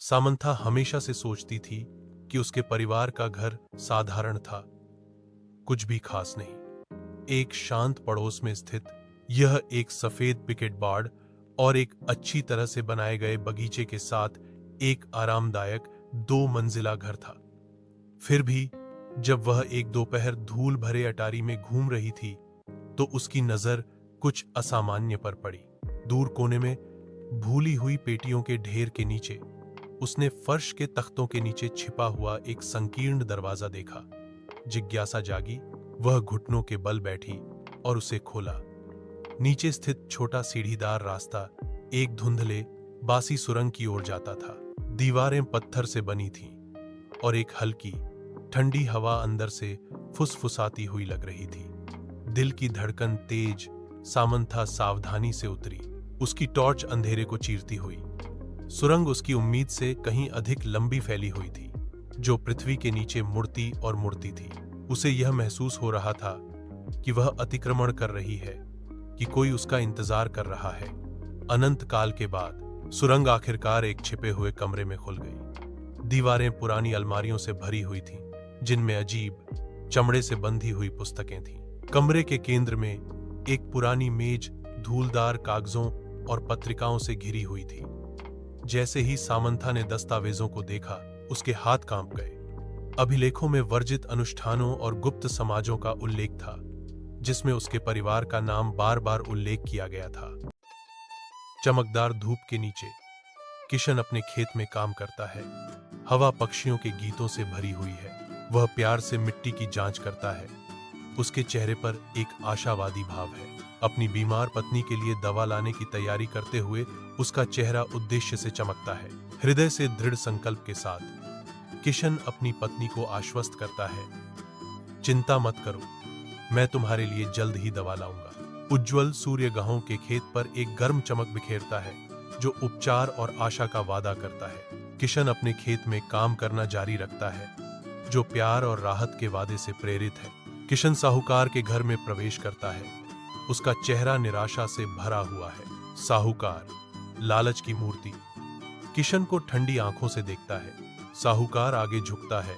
Samantha हमेशा से सोचती थी कि उसके परिवार का घर साधारण था, कुछ भी खास नहीं। एक शांत पड़ोस में स्थित यह एक सफेद पिकेट बाड़ और एक अच्छी तरह से बनाए गए बगीचे के साथ एक आरामदायक 2 मंजिला घर था। फिर भी जब वह एक दोपहर धूल भरे अटारी में घूम रही थी तो उसकी नजर कुछ असामान्य पर पड़ी। दूर कोने में भूली हुई पेटियों के ढेर के नीचे उसने फर्श के तख्तों के नीचे छिपा हुआ एक संकीर्ण दरवाजा देखा। जिज्ञासा जागी, वह घुटनों के बल बैठी और उसे खोला। नीचे स्थित छोटा सीढ़ीदार रास्ता एक धुंधले बासी सुरंग की ओर जाता था। दीवारें पत्थर से बनी थीं और एक हल्की ठंडी हवा अंदर से फुसफुसाती हुई लग रही थी। दिल की धड़कन तेज। सामंथा सावधानी से उतरी, उसकी टॉर्च अंधेरे को चीरती हुई। सुरंग उसकी उम्मीद से कहीं अधिक लंबी फैली हुई थी, जो पृथ्वी के नीचे मुड़ती और मुड़ती थी। उसे यह महसूस हो रहा था कि वह अतिक्रमण कर रही है, कि कोई उसका इंतजार कर रहा है। अनंत काल के बाद सुरंग आखिरकार एक छिपे हुए कमरे में खुल गई। दीवारें पुरानी अलमारियों से भरी हुई थीं, जिनमें अजीब चमड़े से बंधी हुई पुस्तकें थीं। कमरे के केंद्र में एक पुरानी मेज धूलदार कागजों और पत्रिकाओं से घिरी हुई थी। जैसे ही सामंथा ने दस्तावेजों को देखा, उसके हाथ कांप गए। अभिलेखों में वर्जित अनुष्ठानों और गुप्त समाजों का उल्लेख था, जिसमें उसके परिवार का नाम बार बार उल्लेख किया गया था। चमकदार धूप के नीचे किशन अपने खेत में काम करता है। हवा पक्षियों के गीतों से भरी हुई है। वह प्यार से मिट्टी की जांच करता है। उसके चेहरे पर एक आशावादी भाव है। अपनी बीमार पत्नी के लिए दवा लाने की तैयारी करते हुए उसका चेहरा उद्देश्य से चमकता है। हृदय से दृढ़ संकल्प के साथ किशन अपनी पत्नी को आश्वस्त करता है, चिंता मत करो, मैं तुम्हारे लिए जल्द ही दवा लाऊंगा। उज्ज्वल सूर्य गाहों के खेत पर एक गर्म चमक बिखेरता है, जो उपचार और आशा का वादा करता है। किशन अपने खेत में काम करना जारी रखता है, जो प्यार और राहत के वादे से प्रेरित है। किशन साहूकार के घर में प्रवेश करता है। उसका चेहरा निराशा से भरा हुआ है। साहूकार, लालच की मूर्ति, किशन को ठंडी आंखों से देखता है। साहूकार आगे झुकता है।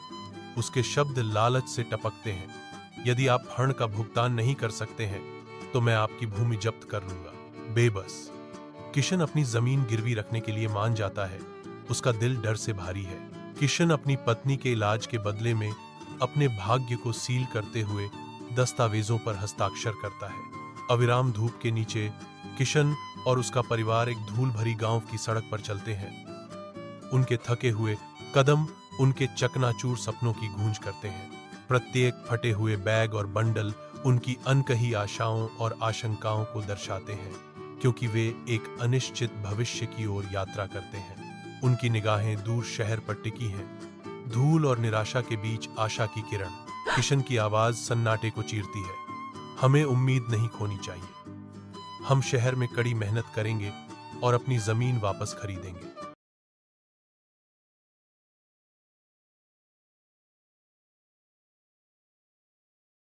उसके शब्द लालच से टपकते हैं। यदि आप हर्ण का भुगतान नहीं कर सकते हैं तो मैं आपकी भूमि जब्त कर लूंगा। बेबस किशन अपनी जमीन गिरवी रखने के लिए मान जाता है। उसका दिल डर से भारी है। किशन अपनी पत्नी के इलाज के बदले में अपने भाग्य को सील करते हुए दस्तावेजों पर हस्ताक्षर करता है। अविराम धूप के नीचे किशन और उसका परिवार एक धूल भरी गांव की सड़क पर चलते हैं। उनके थके हुए कदम उनके चकनाचूर सपनों की गूंज करते हैं। प्रत्येक फटे हुए बैग और बंडल उनकी अनकही आशाओं और आशंकाओं को दर्शाते हैं, क्योंकि वे एक अनिश्चित भविष्य की ओर यात्रा करते हैं। उनकी निगाहें दूर शहर पर टिकी हैं। धूल और निराशा के बीच आशा की किरण। किशन की आवाज सन्नाटे को चीरती है, हमें उम्मीद नहीं खोनी चाहिए। हम शहर में कड़ी मेहनत करेंगे और अपनी जमीन वापस खरीदेंगे।